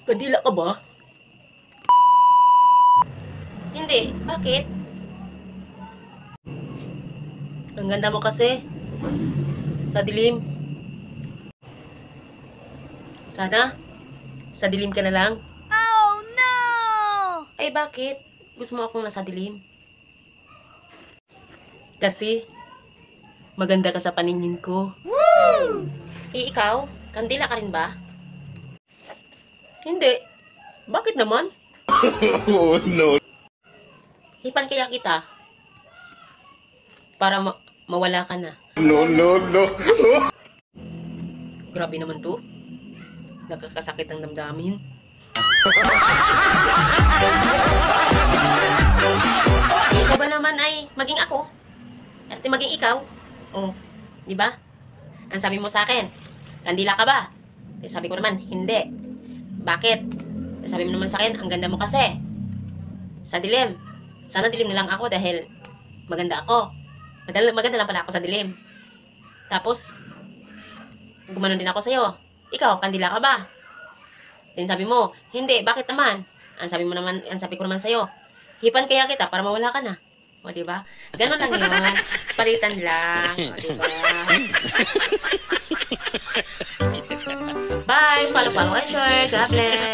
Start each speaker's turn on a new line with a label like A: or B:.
A: Kandila ka ba?
B: Hindi. Bakit?
A: Ang ganda mo kasi. Sa dilim. Sana, sa dilim ka na lang.
B: Oh no! Ay, bakit? Gusto mo akong nasa dilim?
A: Kasi, maganda ka sa paningin ko.
B: Woo! Eh, ikaw? Kandila ka rin ba?
A: Hindi. Bakit naman?
C: Oh no.
B: Hipan kaya kita?
A: Para mawala ka na.
C: No, no, no.
A: Grabe naman to. Nakakasakit ang damdamin.
B: Ikaw ba naman ay maging ako? At maging ikaw? Oh, di ba? Ang sabi mo sa akin, kandila ka ba? Eh, sabi ko naman, hindi. Bakit? Eh, sabi mo naman sa akin, ang ganda mo kasi. Sa dilim. Sana dilim na lang ako dahil maganda ako. Maganda lang pala ako sa dilim. Tapos, gumanon din ako sa'yo. Ikaw, kandila ka ba? Then sabi mo, hindi, bakit naman? Ang sabi ko naman sa'yo, hipan kaya kita para mawala ka na. O, diba? Ganon lang yun. Palitan lang. O, diba? Bye! Follow and share. God bless!